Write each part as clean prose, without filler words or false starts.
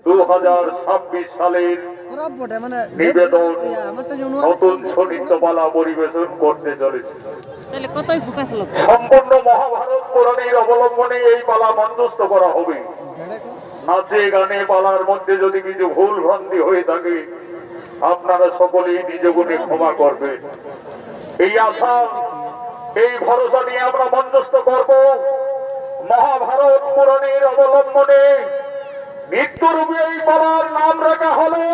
2026 সালের নিবেদন নতুন সঙ্গীতমালা পরিবেশন করতে চলেছে। সম্পূর্ণ মহাভারত পুরাণের অবলম্বনে এই পালা মঞ্চস্থ করা হবে। নাচে গানে পালার মধ্যে যদি কিছু ভুল ভ্রান্তি হয়ে থাকে আপনারা সকলেই নিজ গুণে ক্ষমা করবেন। এই আশা এই ভরসা নিয়ে আমরা মঞ্চস্থ করব। মহাভারত পুরাণের অবলম্বনে নিত্যরূপে এই পালার নাম রাখা হলো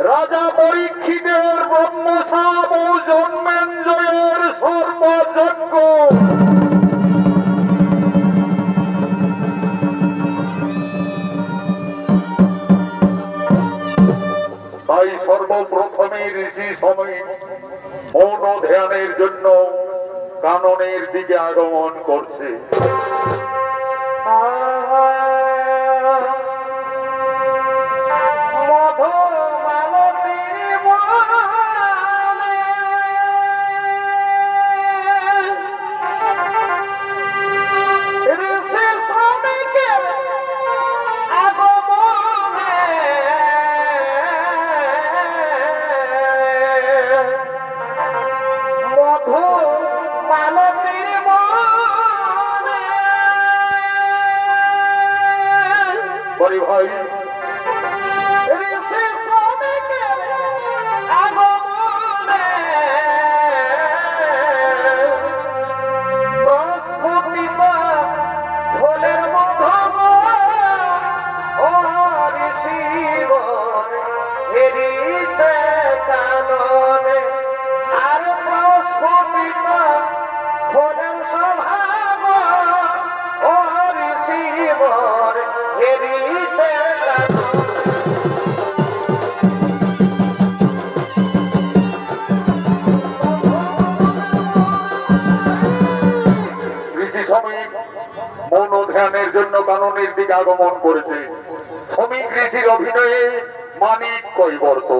রাজা পরীক্ষিতের ব্রহ্মশাপ ও জন্মেঞ্জয়ের সর্বযজ্ঞ। তাই সর্বপ্রথমে ঋষি সময় মৌন ধ্যানের জন্য কাননের দিকে আগমন করছে। ভাই মৌন ধ্যানের জন্য কাননের দিকে আগমন করেছে। শ্রমিক ঋষির অভিনয়ে মানিক কৈবর্ত।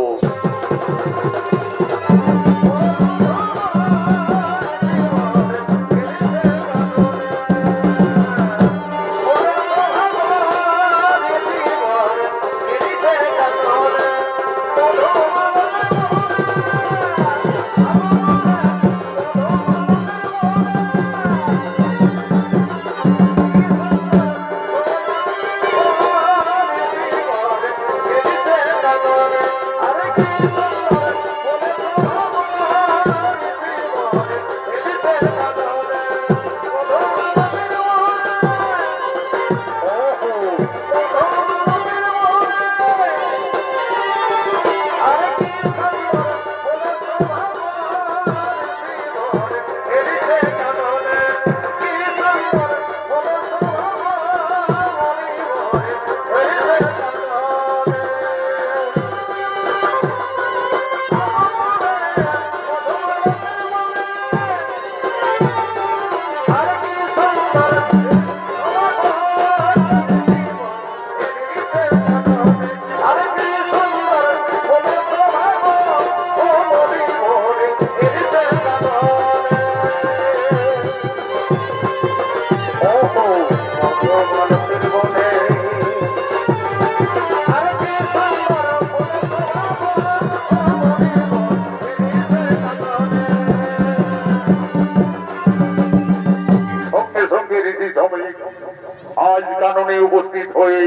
আজ কাননে উপস্থিত হয়ে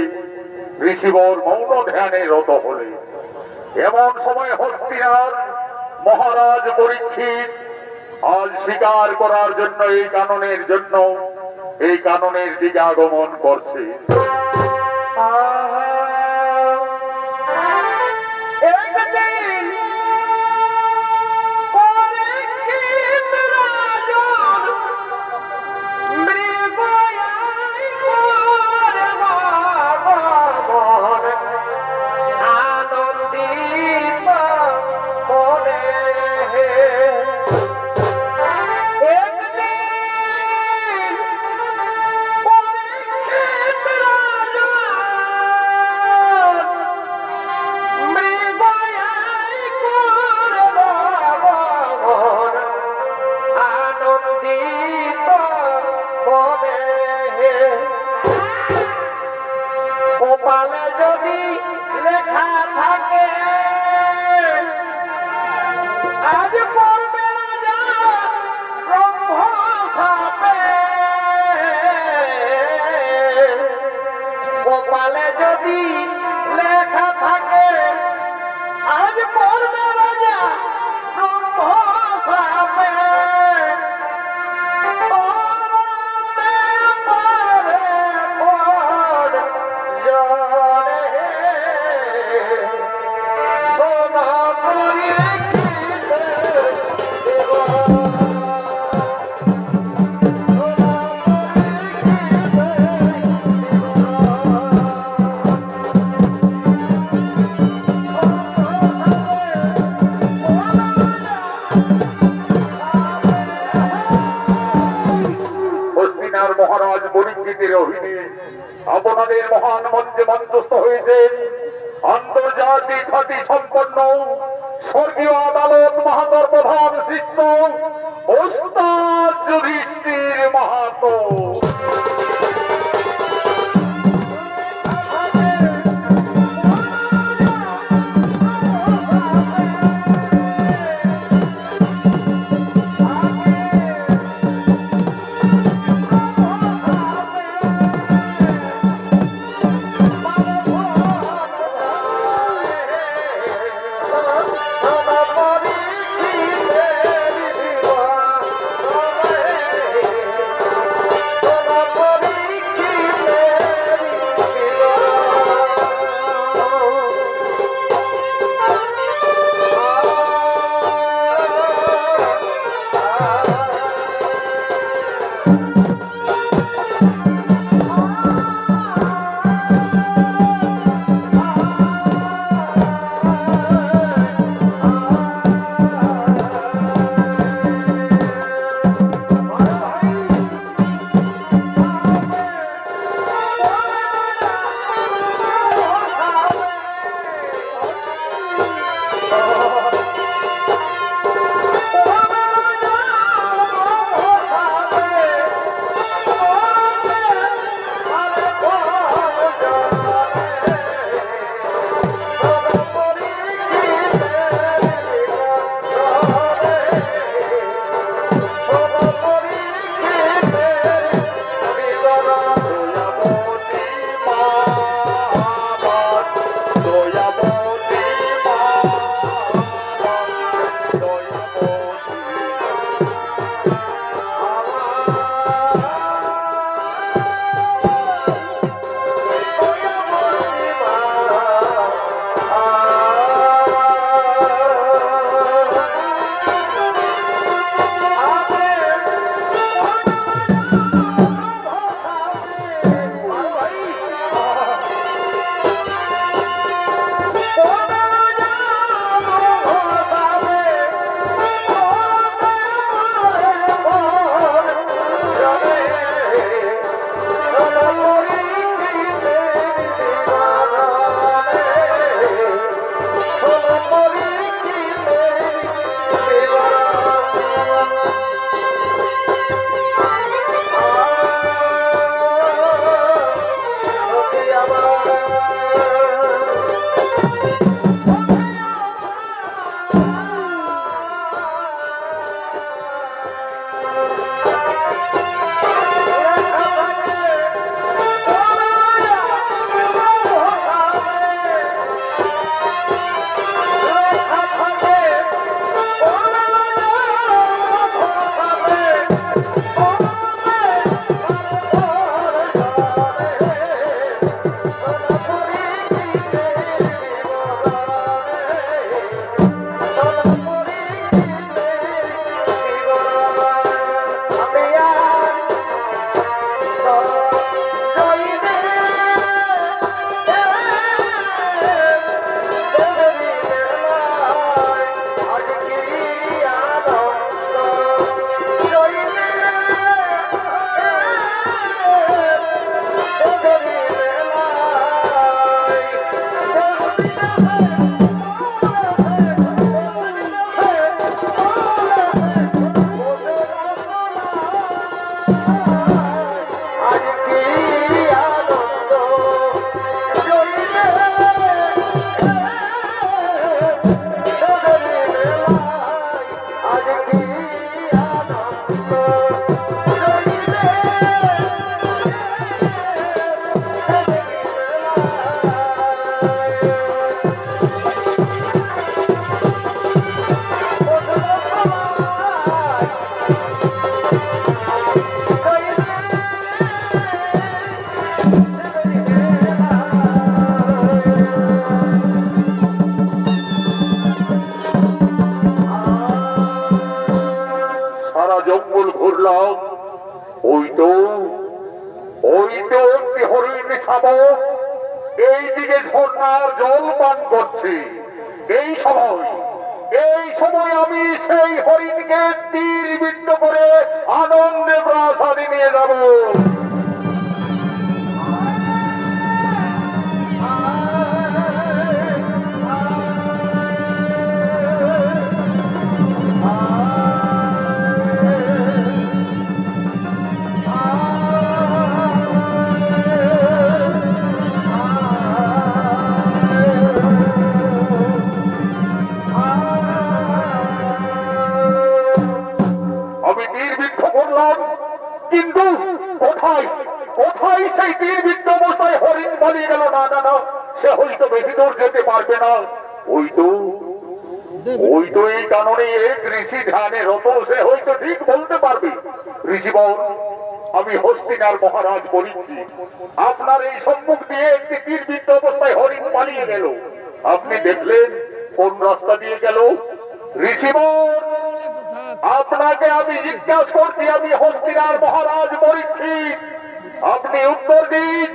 ঋষিবর মৌন ধ্যানে রত হলে এমন সময় হস্তিনার মহারাজ পরীক্ষিত আজ শিকার করার জন্য এই কাননের দিকে আগমন করছে। লেখা থাকে আজ পড়বে রাজা ব্রহ্মশাপে কপালে যদি লেখা থাকে আজ পড়বে রাজা ব্রহ্মশাপে মহারাজ পরিকৃতির অভিনয় আপনাদের মহান মঞ্চে মঞ্চস্থ হয়েছে আন্তর্জাতিক খ্যাতি সম্পন্ন স্বর্গীয় আদালত মাহাতর প্রধান শিষ্য ওস্তাদ যুধিষ্ঠির মাহাতো। আজ কি আনন্দ জয়িলে এদিকে ঝর্ণার জল পান করছে। এই সময় আমি সেই হরিণকে তীর বিদ্ধ করে আনন্দে প্রাসাদে নিয়ে যাব। কিন্তু কোথায় কোথায় সেই তীর বিদ্ধ অবস্থায় হরিণ পালিয়ে গেল? না না না, সে হয়তো বেশি দূর যেতে পারবে না। ওই তো এই কারণে এক ঋষি ধ্যানে রত, সে হয়তো ঠিক বলতে পারবে। ঋষিবর, আমি হস্তিনার মহারাজ বলিছি, আপনার এই সম্মুখ দিয়ে একটি তীর বিদ্ধ অবস্থায় হরিণ পালিয়ে গেল। আপনি দেখলেন কোন রাস্তা দিয়ে গেল? ঋষিবর, আপনাকে আমি জিজ্ঞাসা করছি, আমি হস্তিনার মহারাজ পরীক্ষিত, আপনি উত্তর দিন।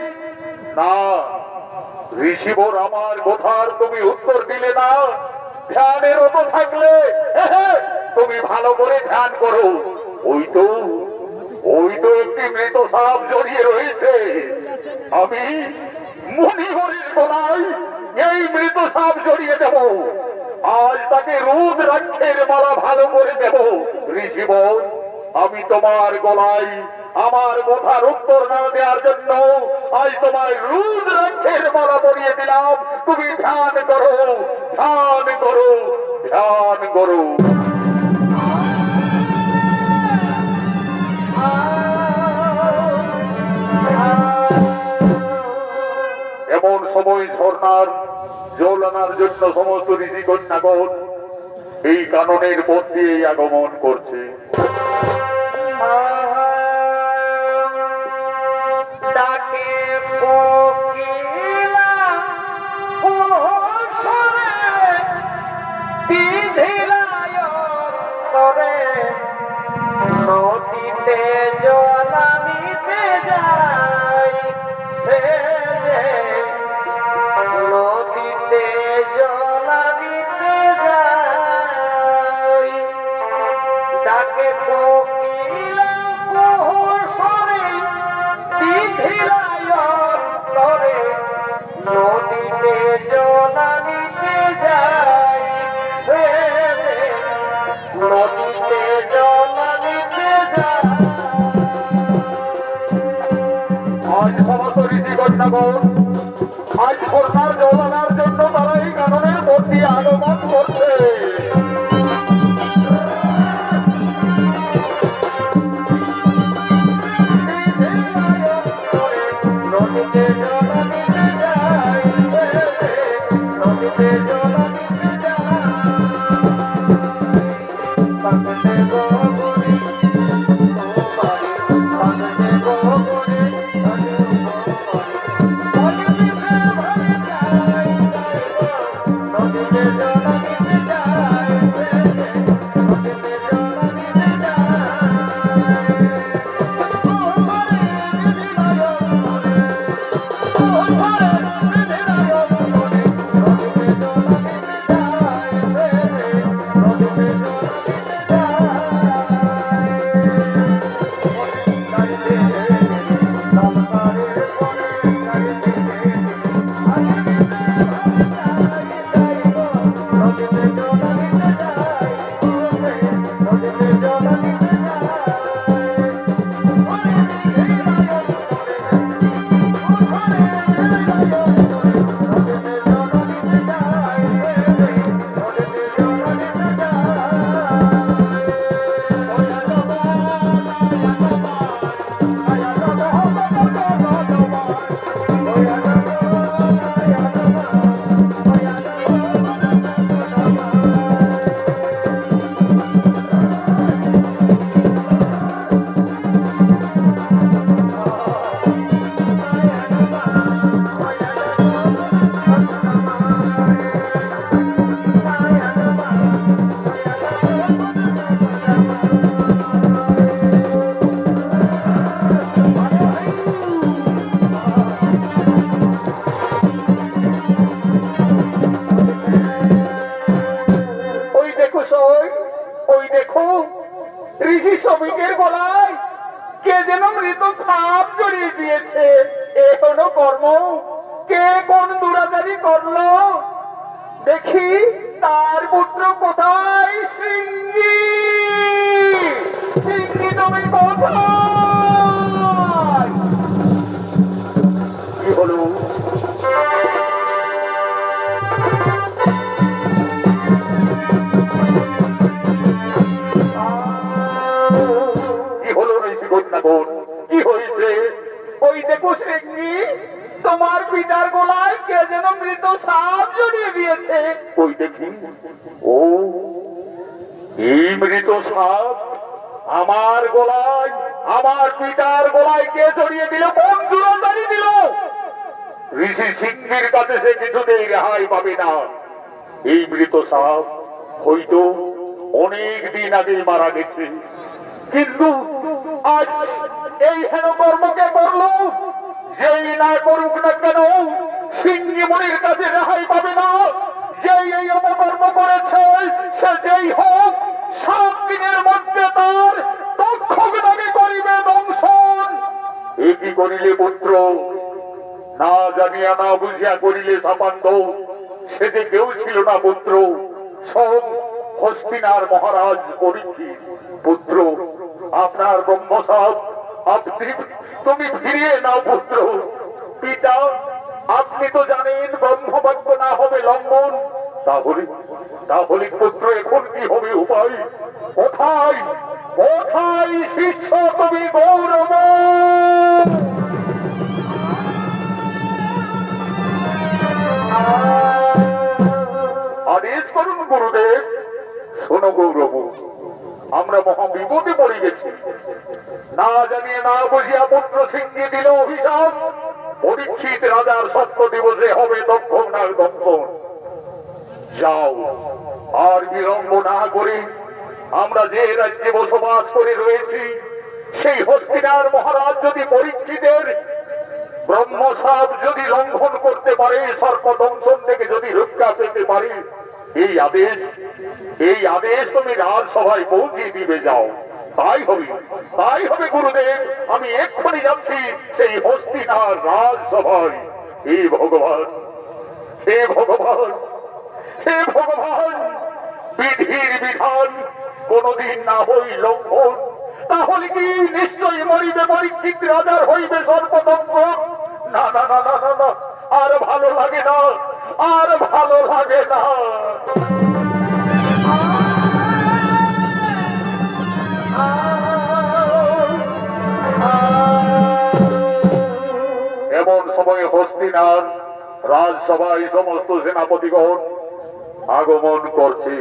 না ঋষিবর, আমার কথার তুমি উত্তর দিলে না। ধ্যানের রত থাকলে তুমি ভালো করে ধ্যান করো। ওই তো একটি মৃত সাপ জড়িয়ে রয়েছে। আমি মুনিহরির গলায় এই মৃত সাপ জড়িয়ে দেব। আজ তাকে রুদ্রাক্ষের মালা ভালো করে দেব। ঋষিবর, আমি তোমার গলায় আমার কথার উত্তর না দেওয়ার জন্য আজ তোমার রুদ্রাক্ষের মালা পরিয়ে দিলাম। তুমি ধ্যান করো, ধ্যান করো, ধ্যান করো। এমন সময় ঝর্ণার জল আনার জন্য সমস্ত ঋষি কন্যাগণ এই কাননের পথ দিয়ে আগমন করছে। নদীতে জল আনিতে যাই, নদীতে জল আনিতে যাই, ডাকে কোকিলা কুহুসরে বিধিলায় তরে, নদীতে জল আনিতে যাই, নদীতে জল আনিতে যাই। আজ সমস্ত ঋষি কন্যাগণ আজ ঝর্ণার জল আনার জন্য তারা এই কাননের পথ দিয়ে আগমন করছে। নদীতে জল আনিতে যাই, নদীতে জল আনিতে যাই, পাগলে গোবরে তোমারি, পাগলে গোবরে পাগলে ভরে যাই, বলো দেখি তার পুত্র কোথায়? সিংহী, সিংহী তুমি কোথায়? কি হলো? কি হলো ঋষি কন্যাগণ? কি হয়েছে? ওই দেখো সিংহী, তোমার পিতার গলায় কে যেন মৃত সাপ জড়িয়ে দিয়েছে। ওই দেখি। ও, এই মৃত সাপ আমার গলায়, আমার পিতার গলায় কে জড়িয়ে দিল? কোন দুরাচারী দিল? ঋষি সিংহীর কাছে সে কিছুতেই রেহাই পাবে না। এই মৃত সাপ হয়তো অনেক দিন আগে মারা গেছে, কিন্তু আজ এই হেন কর্মকে করলো। যেই না করুক না কেন, সিংহী মুনির কাছে রেহাই পাবে না। যেই এই অপকর্ম করেছে, সে যেই হোক, 7 দিনের মধ্যে তার তক্ষকটাকে করিবে দংশন। এ কি করিলে পুত্র? না জানিয়া না বুঝিয়া করিলে সাপান্ত। সে যে কেউ ছিল না পুত্র, সব হস্তিনার মহারাজ পরীক্ষিত। পুত্র, আপনার ব্রহ্মসাপ তুমি ফিরিয়ে নাও পুত্র। পিতা, আপনি তো জানেন ব্রহ্মবাক্য না হবে লঙ্ঘন। তাহলে তাহলে পুত্র এখন কি হবে উপায়? কোথায় কোথায় শিষ্য তুমি গৌরব? আদেশ করুন গুরুদেব। শোনো গৌরব, আমরা মহা বিপদে পড়ে গেছি। না জানিয়ে না বুঝিয়া পুত্র সিংহী দিল অভিশাপ। পরীক্ষিত রাজার সত্য দিবসে হবে দক্ষিণার দক্ষণ। যাও, আর বিলম্ব না করে আমরা যে রাজ্যে বসবাস করে রয়েছি, সেই হস্তিনার মহারাজ যদি পরীক্ষিতের ব্রহ্মসাপ যদি লঙ্ঘন করতে পারে, সর্প দংশন থেকে যদি রক্ষা পেতে পারে, এই আদেশ তুমি রাজসভায় পৌঁছে দিবে। যাও, তাই হবে গুরুদেব। আমি এক্ষুনি যাচ্ছি সেই হস্তিনার রাজসভায়। হে ভগবান, হে ভগবান, হে ভগবান, বিধির বিধান কোনদিন না হই লঙ্ঘন। তাহলে কি নিশ্চয়ই মরিবে পরীক্ষিত রাজার হইবে সর্বদঙ্গন। না না না না না না, আর ভালো লাগে না, আর ভালো লাগে না। এমন সময় হস্তিনার রাজসভায় সমস্ত সেনাপতিগণ আগমন করছে।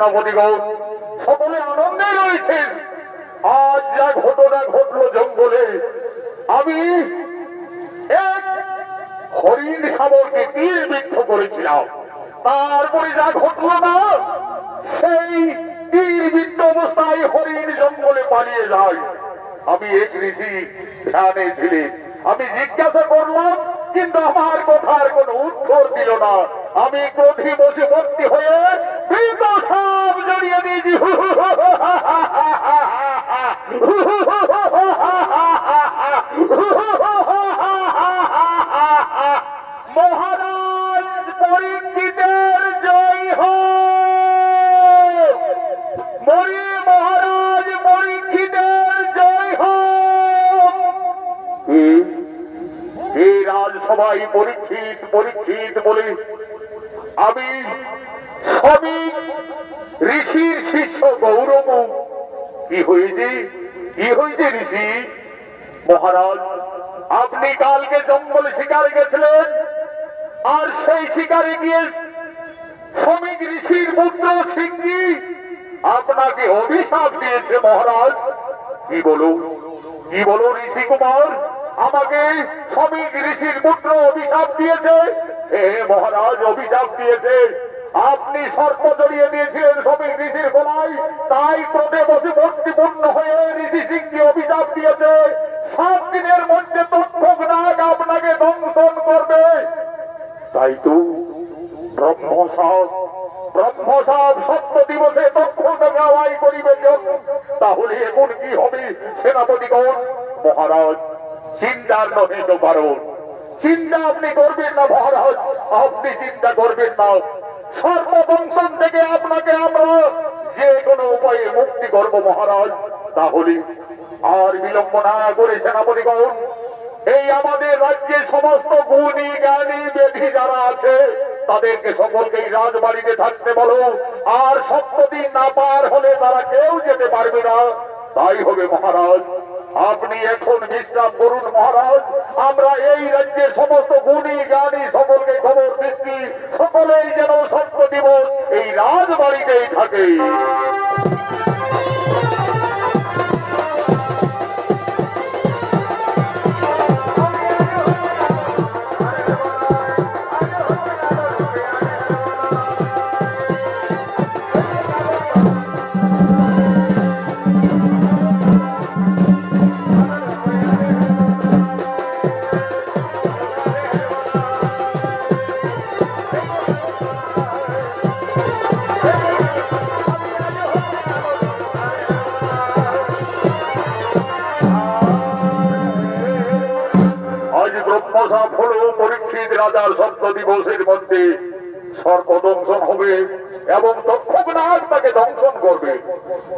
সেনাপতিগণ সকলে আনন্দে রয়েছেন। আজ যা ঘটনা ঘটলো জঙ্গলে, আমি এক হরিণ শাবককে তীর বিদ্ধ করেছিলাম, তারপরে যা ঘটলো না, সেই তীর বিদ্ধ অবস্থায় হরিণ জঙ্গলে পালিয়ে যায়। আমি এক ঋষি ধ্যানে ছিলেন, আমি জিজ্ঞাসা করলাম কিন্তু আমার কথার কোনো উত্তর দিল না। আমি ক্রোধে বসে ভর্তি হয়ে দীর্ঘ সাপ জড়িয়ে দিয়েছি। মহারাজ পরীক্ষিতের জয় হোক, মরি মহারাজ পরীক্ষিতের জয় হোক। এই রাজসভায় পরীক্ষিত পরীক্ষিত বলে আমি স্বামী ঋষির শিষ্য গৌরব। কি হয়েছে, কি হয়েছে ঋষি? মহারাজ, আপনি কালকে জঙ্গলে শিকারে গেছিলেন, আর সেই শিকারে গিয়ে শ্রমিক ঋষির পুত্র সিংহী আপনাকে অভিশাপ দিয়েছে মহারাজ। কি বলো, কি বলো ঋষি কুমার, আমাকে শ্রমিক ঋষির পুত্র অভিশাপ দিয়েছে? হে মহারাজ, অভিশাপ দিয়েছে। আপনি সর্প জড়িয়ে দিয়েছিলেন শ্রমিক ঋষির গলায়, তাই ক্রোধে বসে ভক্তিপূর্ণ হয়ে ঋষি সিংহী অভিশাপ দিয়েছে 7 দিনের মধ্যে তক্ষক নাগ আপনাকে দংশন করবে। তাই তো ব্রহ্মসাপ, ব্রহ্মসাপ সত্য দিবসে তক্ষক গাওয়াই করিবে। তাহলে এখন কি হবে সেনাপতিগণ? মহারাজ, চিন্তার নহে তো কারণ, চিন্তা আপনি করবেন না মহারাজ, আপনি চিন্তা করবেন না। সর্ববংশন থেকে আপনাকে আমরা যে কোনো উপায়ে মুক্তি করব মহারাজ। তাহলে আর বিলম্ব না করে সেনাপতিগণ, এই আমাদের রাজ্যে সমস্ত গুণী জ্ঞানী বেধি যারা আছে তাদেরকে সকলকেই রাজবাড়িতে থাকতে বলো, আর 7 দিন না পার হলে তারা কেউ যেতে পারবে না। তাই হবে মহারাজ, আপনি এখন বিশ্রাম করুন মহারাজ। আমরা এই রাজ্যের সমস্ত গুণী জ্ঞানী সকলকে খবর দিচ্ছি, সকলেই যেন 7 দিবস এই রাজবাড়িতেই থাকে। ব্রহ্মসাপ হল পরীক্ষিত রাজার 7 দিবসের মধ্যে সর্প দংশন হবে এবং তক্ষক নাগ তাকে দংশন করবে।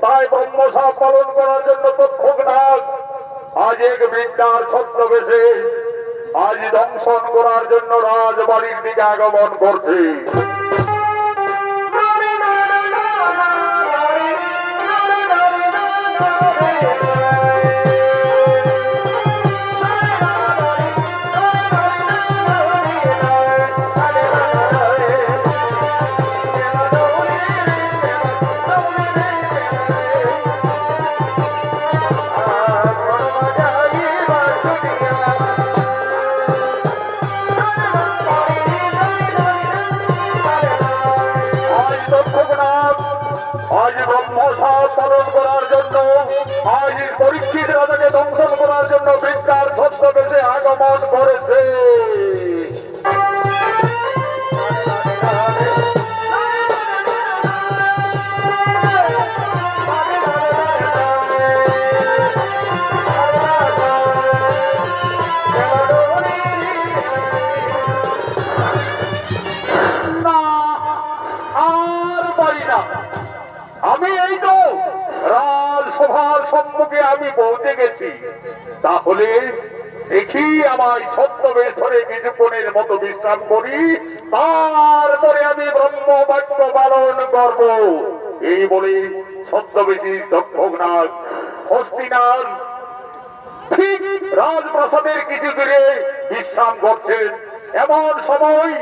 তাই ব্রহ্মসাপ পালন করার জন্য তক্ষক নাগ আজ এক বৃদ্ধার ছদ্মবেশে আজ দংশন করার জন্য রাজবাড়ির দিকে আগমন করছে। আজ ব্রহ্মসাপ পালন করার জন্য, আজ পরীক্ষিত রাজাকে দংশন করার জন্য বৃদ্ধার ছদ্মবেশে আগমন করেছে। আমি এই তো রাজসভার সম্মুখে আমি পৌঁছে গেছি। তাহলে দেখি আমায় ছদ্মবেশ ধরে কিছুক্ষণের মতো বিশ্রাম করি, তারপরে আমি ব্রহ্ম বাক্য পালন করব। এই বলে ছদ্মবেশী তক্ষক নাগ হস্তিনাথ ঠিক রাজপ্রাসাদের কিছু দূরে বিশ্রাম করছেন। এমন সময়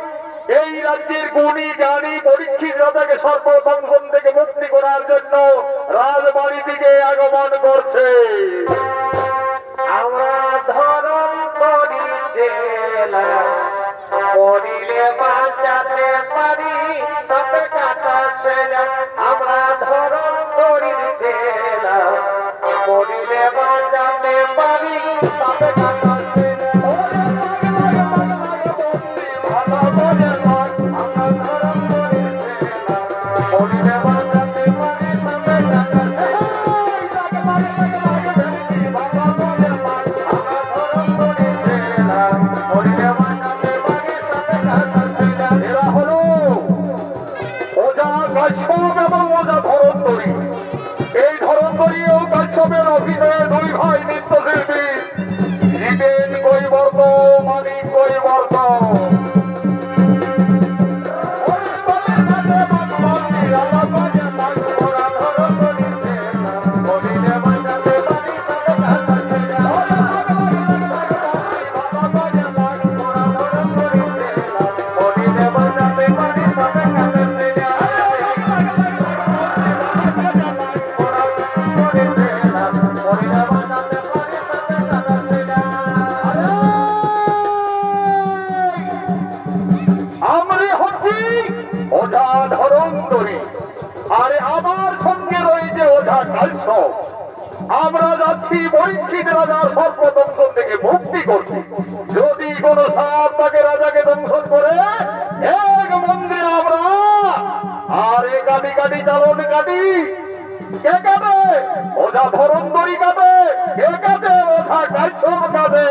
এই রাজ্যের গুণী জ্ঞানী পরীক্ষিত রাজাকে সর্বদংশন থেকে মুক্তি করার জন্য রাজবাড়ি থেকে আগমন করছে। আমরা ধরম করি জেলা, করিলে বাঁচাতে পারি তবে কাটা ছেলা। আমরা ধরম করি জেলা, করিলে বাঁচাতে পারি তবে কাটা ছেলা। ভালো করে নয়, আমরা ধরম করি জেলা, করিলে বাঁচাতে পারি তবে কাটা ছেলা। এরা হলো ওঝা কাশ্যপ এবং ওঝা ধরন্তরী। এই ধরন্তরী ও কাশ্যপের অভিনয়ে দুই ভাই নৃত্যশিল্পী, জিতেন কৈবর্ত, মানিক কৈবর্ত। আমরা হচ্ছি ওঝা ধরন্তরী, আরে আমার সঙ্গে রয়েছে ওঝা কাশ্যপ। আমরা যাচ্ছি পরীক্ষিত রাজার সর্বদংশন থেকে মুক্তি করছি। যদি কোন সাপ তাকে রাজাকে দংশন করে এক মন্দিরে আমরা আরে কাটি কাটি চালন কাটি। কে কাটে? ওঝা ধরন্তরী কাটে। কে কাটে? ওঝা কাশ্যপ কাটে।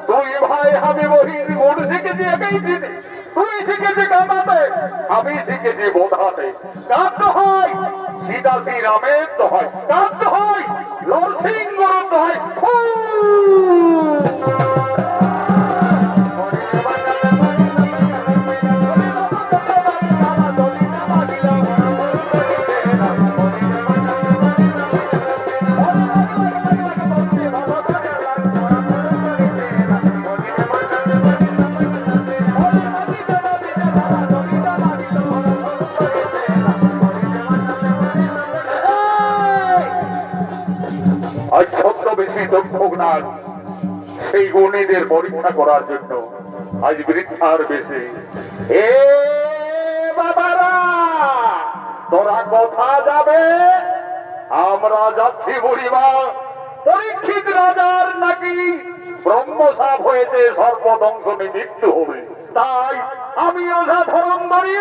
তুই ভাই আমি বহির গুণ শিখেছি একই দিনে। তুই শিখেছি কাঁদাতে, আমি শিখেছি বোধাতে। কাঁদতে হয় সীতাশ্রী রামের তো হয়, কাঁদতে হয় নরসিংহর তো হয়। আজ ছদ্মবেশী দক্ষজ্ঞান সেই গুণীদের পরীক্ষা করার জন্য আজ বৃদ্ধার বেশি। এ বাবারা, তোরা কোথা যাবে? আমরা যাচ্ছি বুড়িমা। পরীক্ষিত রাজার নাকি ব্রহ্মসাপ হয়েছে, সর্বদংশনে মৃত্যু হবে। তাই আমি ওঝা ধরন্তরী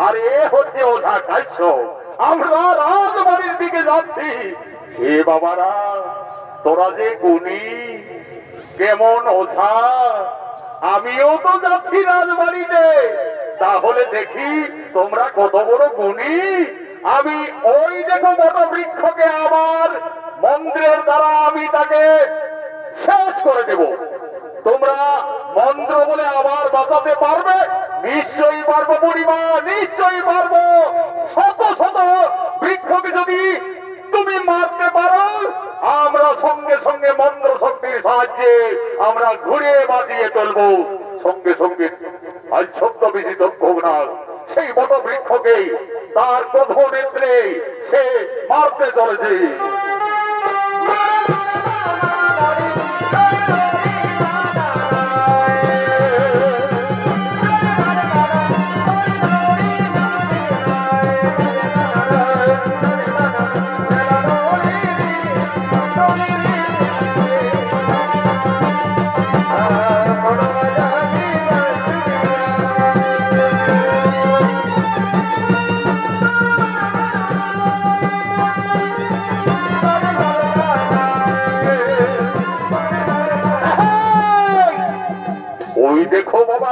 আর এ হচ্ছে ওঝা কাশ্যপ। আমরা রাজবাড়ির দিকে যাচ্ছি। এ বাবারা, তোরা যে গুণী, কেমন ওঝা, আমিও তো যাচ্ছি রাজবাড়িতে। তাহলে দেখি তোমরা কত বড় গুণী। আমি ওই দেখো বট বৃক্ষকে আমার মন্ত্রের দ্বারা আমি তাকে শেষ করে দেব। তোমরা মন্ত্র বলে আবার বাঁচাতে পারবে? নিশ্চয়ই পারবো বুড়িমা, নিশ্চয়ই পারবো। শত শত বৃক্ষকে যদি তুমি মারতে পারো, আমরা সঙ্গে সঙ্গে মন্ত্র শক্তির সাহায্যে আমরা ঘুরে বাঁচিয়ে চলবো। সঙ্গে সঙ্গে আজ ছদ্মবেশী দক্ষজ্ঞান সেই বট বৃক্ষকে তার ক্রোধ নেত্রে সে মারতে চলেছে।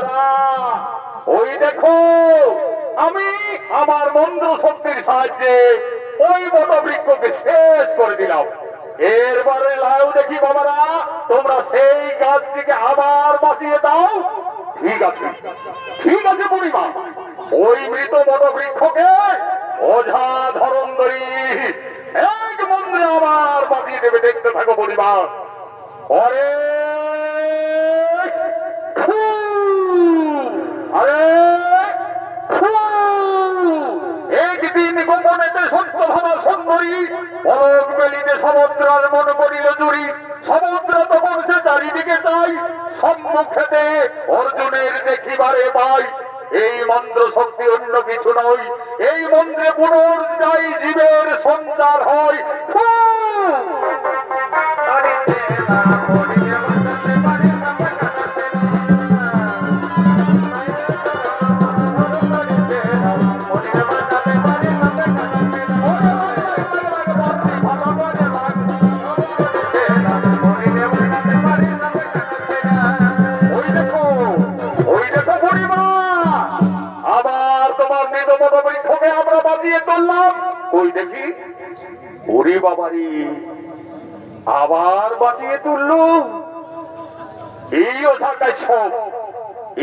বাবারা, ওই দেখো আমি আমার মন্ত্র শক্তির সাহায্যে ওই বটবৃক্ষকে শেষ করে দিলাম। এরপরে লাউ দেখি বাবারা, তোমরা সেই গাছটিকে আবার বাঁচিয়ে দাও। ঠিক আছে, ঠিক আছে বুড়িমা, ওই মৃত বটবৃক্ষকে ওঝা ধরন্ধরি এক মন্ত্রে আবার বাঁচিয়ে দেবে। দেখতে থাকো বুড়িমা। অরে ফু! আরে ফু! একদিন গোপনেতে সত্য ভাবা সুন্দরী পলক বেলিতে সমুদ্রার মন করিল চুরি। সমুদ্র তখন সে চারিদিকে চাই, সম্মুখেতে অর্জুনের দেখিবারে পাই। এই মন্ত্র শক্তি অন্য কিছু নয়, এই মন্ত্রে পুনর্জয় জীবের সঞ্চার হয়। ফু! ওই দেখি ওরে বাবারি, আবার বাঁচিয়ে তুলল। এই ওঝাটাই সব।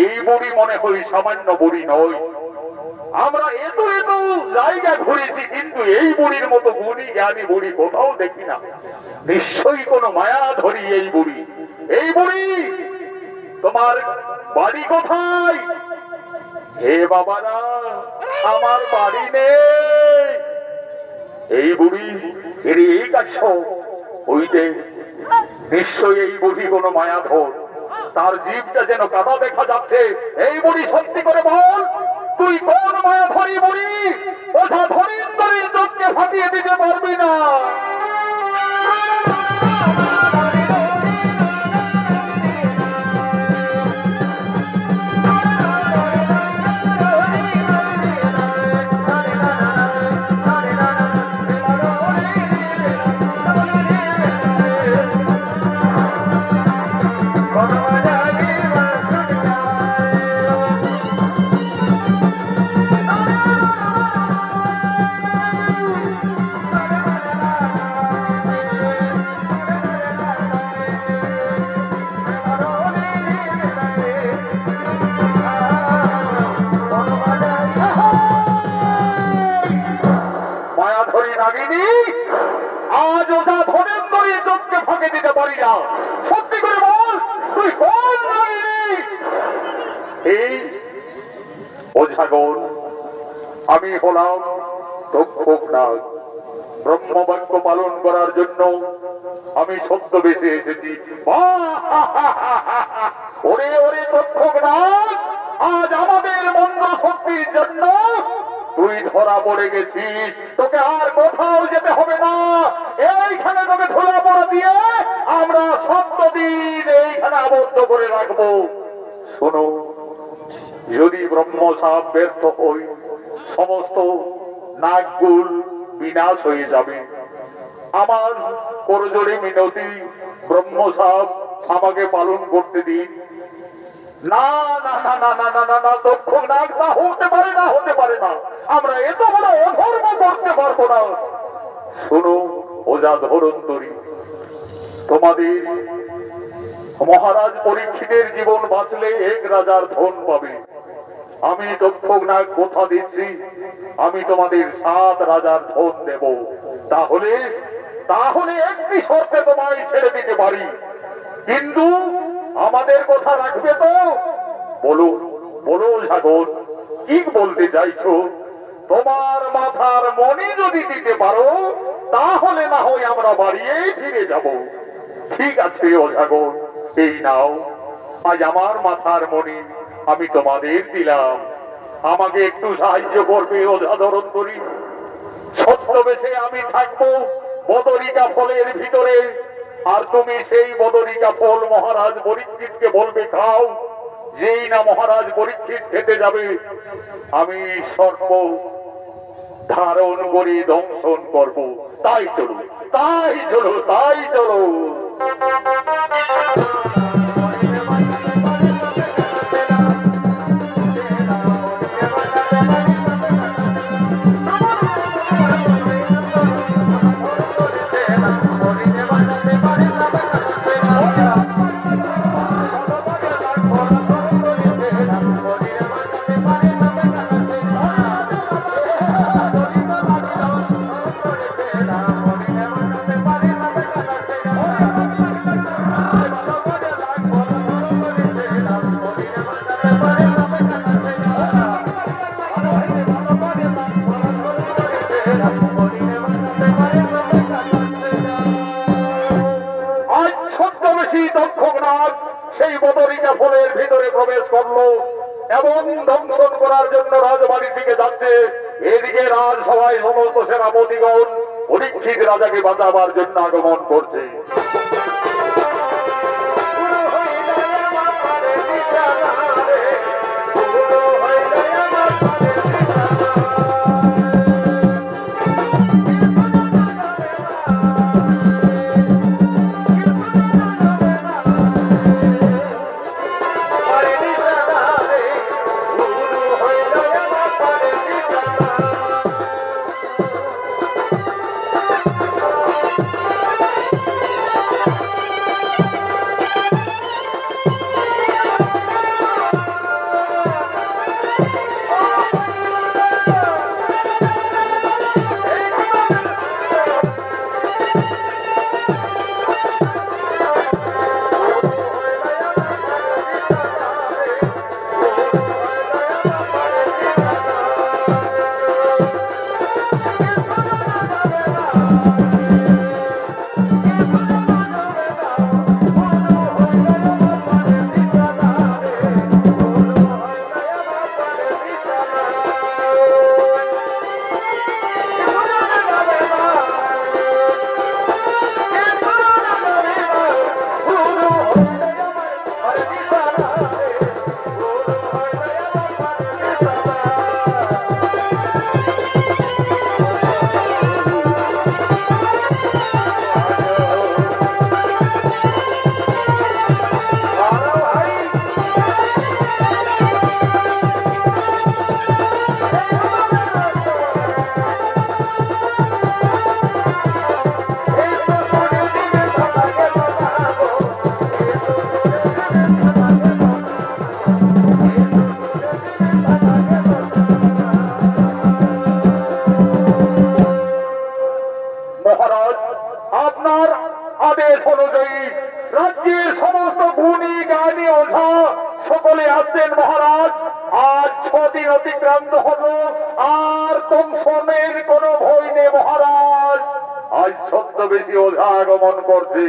এই বুড়ি মনে করি সামান্য বুড়ি নয়। আমরা এত এত জায়গায় ঘুরেছি, কিন্তু এই বুড়ির মতো গুণী জ্ঞানী বুড়ি কোথাও দেখি না। নিশ্চয়ই কোনো মায়া ধরি এই বুড়ি। এই বুড়ি, তোমার বাড়ি কোথায়? হে বাবারা, আমার বাড়ি নেই। এই বুড়ি এর এই কাজ হইতে নিশ্চয়ই এই বুড়ি কোনো মায়াধর। তার জীবটা যেন কাদা দেখা যাচ্ছে। এই বুড়ি সত্যি করে বল, তুই কোন মায়াধরী বুড়ি? ওঝা ধরিন্দরীর চোখকে ফাটিয়ে দিতে পারবি না। আজ ওঝা ধরেন্দরীর চোখকে ফাঁকে দিতে পারি না। সত্যি করে বল, তুই কোন নাগিনী? এই ওঝাগণ, আমি হলাম তক্ষক নাগ। ব্রহ্মবাক্য পালন করার জন্য আমি সত্য বেঁচে এসেছি। ওরে ওরে তক্ষক নাগ, আজ আমাদের মন্ত্র শক্তির জন্য তুই ধরা পড়ে গেছিস। তোকে আর কোথাও যেতে হবে না। এইখানে তোকে ধরা পড়া দিয়ে আমরা সত্যদিন এইখানে আবদ্ধ করে রাখবো। শোনো, যদি ব্রহ্ম সাপ ব্যর্থ হই, সমস্ত নাগগুল বিনাশ হয়ে যাবে। আমার করজোড়ে মিনতি, ব্রহ্ম সাপ আমাকে পালন করতে দিন। না না না না না না না না, তক্ষক নাগ, না হতে পারে না, হতে পারে না। আমরা এত বড় অধর্ম করতে পারবো না। শোনো ওঝা ধরন্ধরী, তোমাদের মহারাজ পরীক্ষিতের জীবন বাঁচলে এক রাজার ধন পাবে। আমি তক্ষক নাগ কথা দিচ্ছি, আমি তোমাদের 7 রাজার ধন দেব। তাহলে তাহলে একটি শর্তে তোমায় ছেড়ে দিতে পারি, কিন্তু আমাদের কথা রাখবে তো? বলো বলো সাগর, কি বলতে চাইছো? তোমার মাথার মণি যদি দিতে পারো, তাহলে না হয় আমরা বাড়িয়ে ফিরে যাব। ঠিক আছে ওঝাগর, এই নাও, আজ আমার মাথার মণি আমি তোমাদের দিলাম। আমাকে একটু সাহায্য করবে ওঝা ধরন্ধরী। ছদ্মবেশে আমি থাকবো বদরিকা ফলের ভিতরে, আর তুমি সেই বদরিকা ফল মহারাজ পরীক্ষিতকে বলবে খাও। যেই না মহারাজ পরীক্ষিত খেতে যাবে, আমি সর্প ধারণ করে দংশন করব। তাই চলো, তাই চলো, তাই চলো। হরিণে বাজাতে পারি না বাজাতে না আজ ছদ্মবেশী দক্ষনাথ সেই বদরিকা ফলের ভিতরে প্রবেশ করলো এবং দংশন করার জন্য রাজবাড়ির দিকে যাচ্ছে। এদিকে রাজসভায় সমস্ত সেনাপতিগণ পরীক্ষিত রাজাকে বাঁচাবার জন্য আগমন করছে। মহারাজ, আপনার আদেশ অনুযায়ী রাজ্যের সমস্ত গুণী জ্ঞানী ওঝা সকলে আসছেন মহারাজ। আজ 6 দিন অতিক্রান্ত হলো, আর দংশনের কোনো ভয় নেই মহারাজ। আজ ছদ্মবেশী ওঝা আগমন করছে।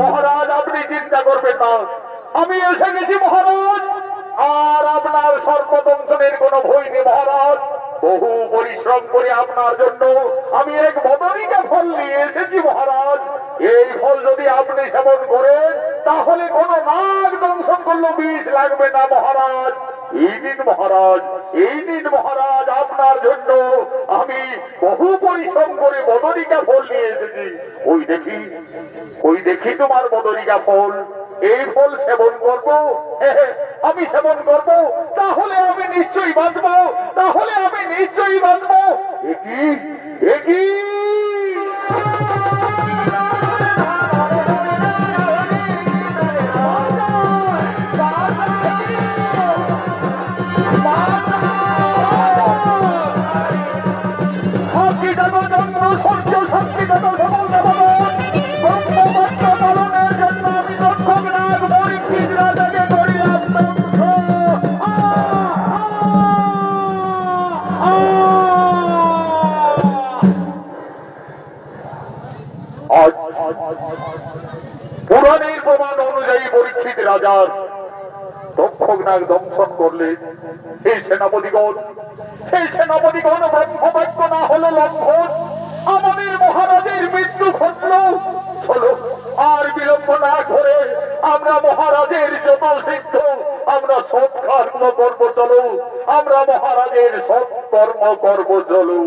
মহারাজ, আপনি চিন্তা করবেন না, আমি এসে গেছি মহারাজ। আর আপনার সর্বদংশনের কোনো ভয় নেই মহারাজ। বহু পরিশ্রম করে আপনার জন্য আমি এক বদরিকা ফল নিয়ে এসেছি মহারাজ। এই ফল যদি আপনি সেবন করেন তাহলে কোনো নাগ দংশন করলেও বিষ লাগবে না মহারাজ। এই দিন মহারাজ, এই দিন মহারাজ, আপনার জন্য আমি বহু পরিশ্রম করে বদরিকা ফল নিয়ে এসেছি। ওই দেখি তোমার বদরিকা ফল। এই ফল সেবন করব, আমি সেবন করব, তাহলে আমি নিশ্চয়ই বাঁচবো, তাহলে আমি নিশ্চয়ই বাঁচবো। একই পুরাণের প্রমাণ অনুযায়ী পরীক্ষিত রাজার তক্ষকনাগ দংশন করলে সেই সেনাপতিগণ ব্রহ্মবাক্য না হলো লঙ্ঘন, আমাদের মহারাজের মৃত্যু ঘটলো। চলো আর বিলম্ব না করে আমরা মহারাজের যত সিদ্ধ আমরা সৎকর্ম করব, চলো আমরা মহারাজের সৎকর্ম করব, চলো।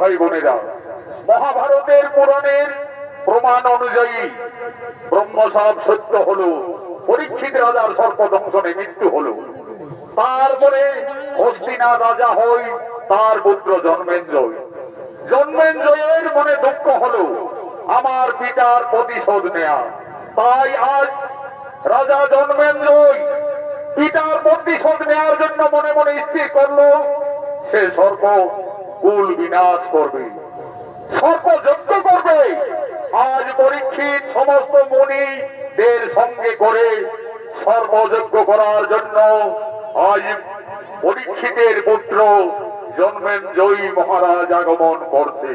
ভাই বোনেরা, মহাভারতের পুরাণের প্রমাণ অনুযায়ী ব্রহ্মসাপ সত্য হলো, পরীক্ষিত রাজার সর্পদংশনে মৃত্যু হলো। তারপরে হস্তিনা রাজা হই, তার পুত্র জন্মেঞ্জয়ের মনে দুঃখ হলো আমার পিতার প্রতিশোধ নেয়া। তাই আজ রাজা জন্মেঞ্জয় পিতার প্রতিশোধ নেওয়ার জন্য মনে মনে স্থির করলো সে সর্প কুল বিনাশ করবে, সর্প যজ্ঞ করবে। আজ পরীক্ষিত সমস্ত মুনিদের সঙ্গে করে সর্বযজ্ঞ করার জন্য আজ পরীক্ষিতের পুত্র জন্মেঞ্জয়ী মহারাজ আগমন করছে।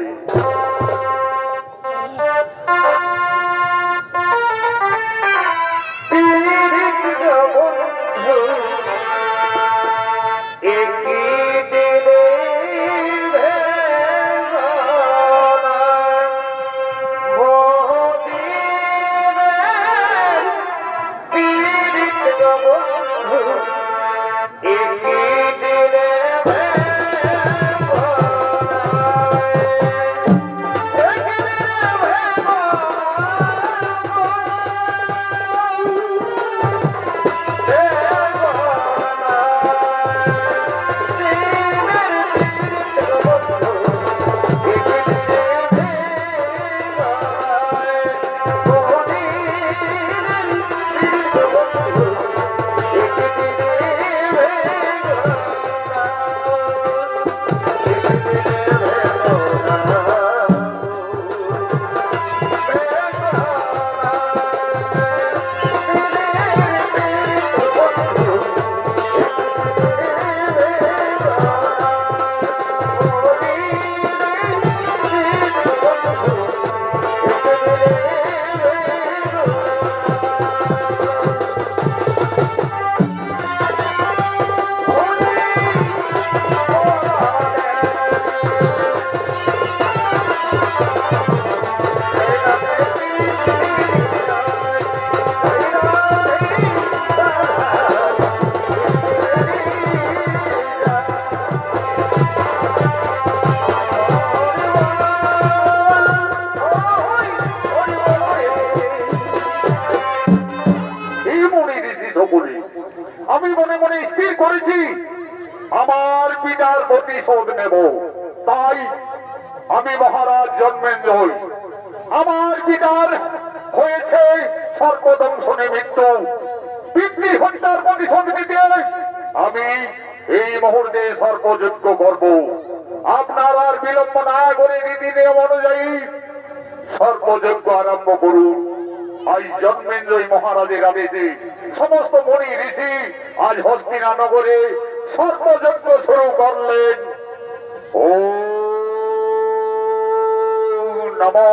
আমি মনে মনে স্থির করেছি আমার পিতার প্রতিশোধ নেব। তাই আমি মহারাজ জন্মেঞ্জয়, আমার পিতার হয়েছে সর্পদংশনে মৃত্যু, পিতৃ হত্যার প্রতিশোধ নিতে আমি এই মুহূর্তে সর্পযজ্ঞ করব। আপনার আর বিলম্ব না করে নীতি নিয়ম অনুযায়ী সর্পযজ্ঞ আরম্ভ করুন। আজ জন্মেঞ্জয় মহারাজের আদেশে সমস্ত মুনি ঋষি আজ হস্তিনা নগরে সর্পযজ্ঞ শুরু করলেন। ওম নমো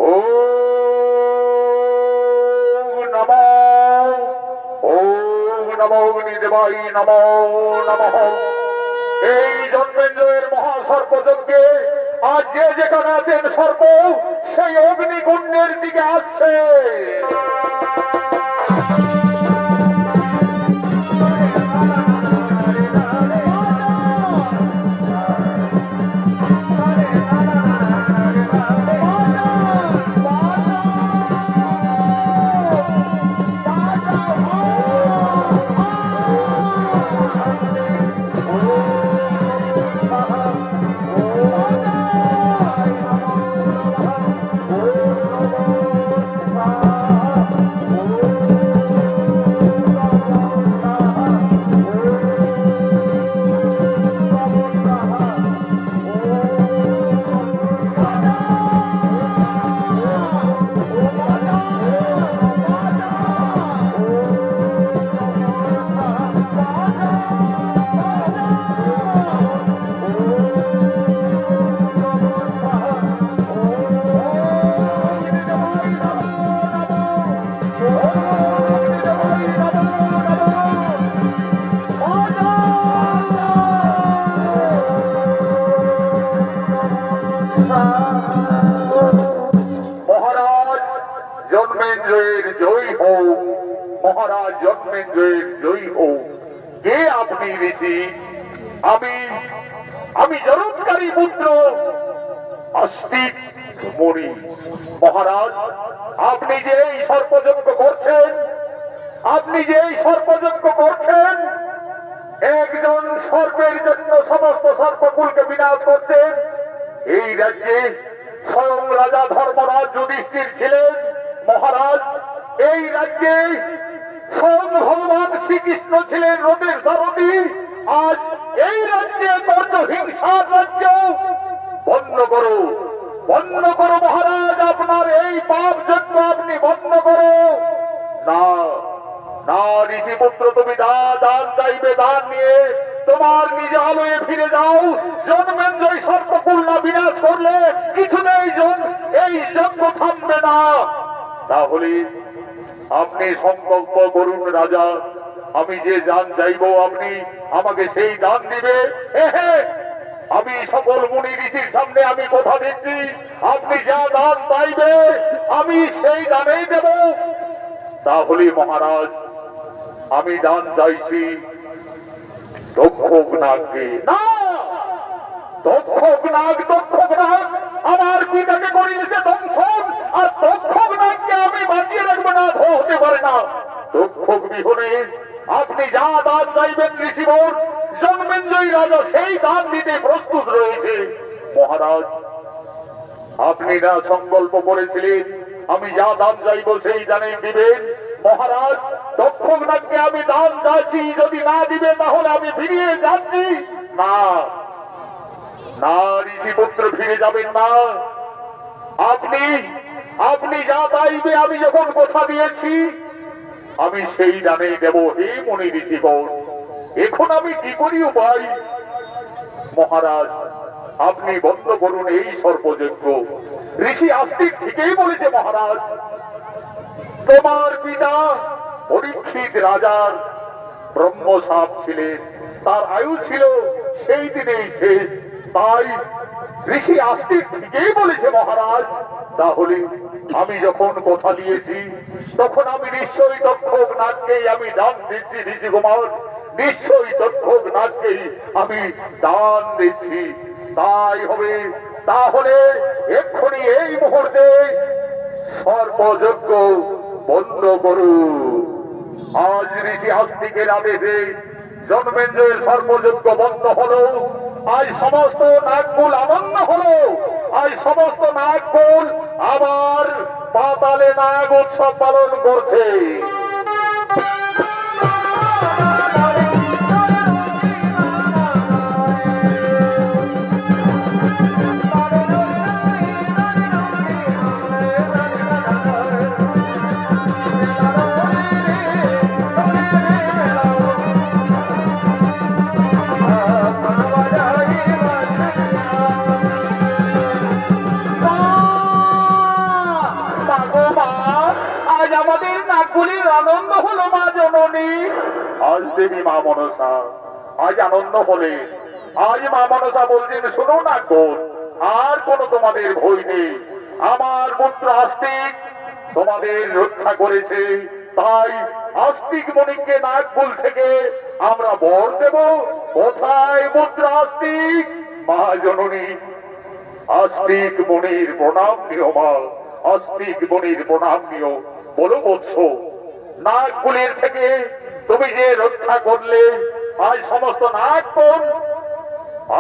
ওম নমো ওম নমো অগ্নিদেবায় নমো নমঃ। এই জন্মেঞ্জয়ের মহাসর্প সর্পযজ্ঞে আজ যে যেখানে আছেন সর্প সেই অগ্নিকুণ্ডের দিকে আসছে। মহারাজ জন্মেঞ্জয়ের জয়ী হোক, মহারাজ জন্মেঞ্জয়ের জয়ী হোক। কে আপনি ঋষি? আমি জরৎকারী পুত্র আস্তিক মণি। মহারাজ, আপনি যে এই সর্পযজ্ঞ করছেন, আপনি যে এই সর্পযজ্ঞ করছেন, একজন সর্পের জন্য সমস্ত সর্পকুলকে বিনাশ করছেন। এই রাজ্যে স্বয়ং রাজা ধর্মরাজ যুধিষ্ঠির ছিলেন। মহারাজ, এই রাজ্যে স্বয়ং ভগবান শ্রীকৃষ্ণ ছিলেন রথের সারথি। আজ এই রাজ্যে বড্ড হিংসার রাজ্য। বন্ধ করো, বন্ধ করো মহারাজ, আপনার এই পাপ যজ্ঞ আপনি বন্ধ করো। না না ঋষিপুত্র, তুমি দান চাইবে, দান নিয়ে তোমার নিজ আলোয় ফিরে যাও। জন্মেঞ্জয় সর্পকুল না বিনাশ করলে কিছুতেই এই যজ্ঞ থামবে না। তাহলে আপনি সংকল্প করুন রাজা, আমি যে দান চাইব আপনি আমাকে সেই দান দিবে। আমি সকল মুনি ঋষির সামনে আমি কথা দিচ্ছি, আপনি যা দান চাইবে আমি সেই দানেই দেব। তাহলে মহারাজ, আমি দান চাইছি দক্ষক নাগকে। না, দক্ষক নাগ আমার পিতাকে করিয়েছে দংশন, আর দক্ষক নাগকে আমি বাঁচিয়ে রাখবো না, হতে পারে না। দক্ষক বিহনে আপনি যা দান চাইবেন ঋষিবর, জন্মেঞ্জয়ী রাজা সেই দান দিতে প্রস্তুত রয়েছে। মহারাজ, আপনি না সংকল্প করেছিলেন আমি যা দান চাইব সেই দানেই দিবেন। মহারাজ, দক্ষক নাগকে আমি দান চাইছি, যদি না দিবে তাহলে আমি ফিরিয়ে যাচ্ছি। না না ঋষিপুত্র, ফিরে যাবেন না। আপনি যা চাইবে আমি যখন কথা দিয়েছি আমি সেই দানেই দেব। হে মুনি ঋষিগণ, এখন আমি কি করি উপায়? মহারাজ, আপনি বন্ধ করুন এই সর্পযজ্ঞ। ঋষি আস্তিক ঠিকই বলেছে মহারাজ। তোমার পিতা পরীক্ষিত রাজার ব্রহ্মসাপ ছিলেন, তার আয়ু ছিল সেই দিনেই শেষ। তাই ঋষি আস্তিক ঠিকই বলেছে মহারাজ। তাহলে আমি যখন কথা দিয়েছি তখন আমি নিশ্চয়ই দক্ষক নাগকেই আমি দান দিচ্ছি। ঋষি কুমার, নিশ্চয়ই দক্ষক নাগকেই আমি দান দিচ্ছি। তাই হবে। তাহলে এক্ষুনি এই মুহূর্তে সর্পযজ্ঞ বন্ধ করুন। আজ ঋষি আস্তিকের আদেশে জন্মেঞ্জয়ের সর্পযজ্ঞ বন্ধ হলো। আজ সমস্ত নাগকুল আনন্দ হলো। আজ সমস্ত নাগকুল আবার পাতালে নাগ উৎসব পালন করছে। আনন্দ হলো মা জননী। আজ দেবী মা মনসা, আজ আনন্দ হলে আজ মা মনসা বলছেন, শোনো না কোন, আর কোন তোমাদের ভয় নেই, আমার পুত্র আস্তিক তোমাদের রক্ষা করেছে, তাই আস্তিক মণিকে নাগপুর থেকে আমরা বর দেব। কোথায় পুত্র আস্তিক? মহাজননী, আস্তিক মণির প্রণাম নিও মা, আস্তিক মণির প্রণাম নিও। বলো বৎস, নাগকুলের থেকে তুমি যে রক্ষা করলে, আজ সমস্ত নাগপুর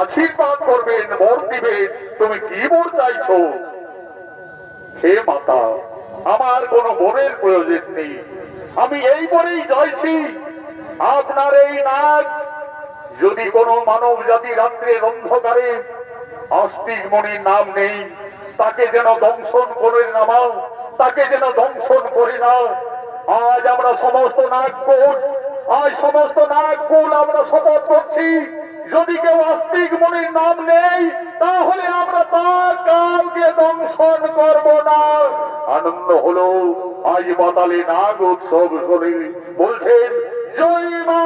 আশীর্বাদ করবেন, বর দিবেন। তুমি কি বর চাইছো? হে মাতা, আমার কোনো বরের প্রয়োজন নেই, আমি এই বরেই চাইছি, আপনার এই নাগ যদি কোনো মানব জাতি রাত্রের অন্ধকারে আস্তিক মণির নাম নেই, তাকে যেন দংশন করে নামাও, তাকে যেন দংশন করে নাও। আজ আমরা সমস্ত নাগকুল, আজ সমস্ত নাগকুল আমরা শপথ করছি, যদি কেউ আস্তিক মণির নাম নেই, তাহলে আমরা তার কাউকে দংশন করব না। আনন্দ হলো আজ পাতালে নাগ উৎসব করে বলছেন, জয় মা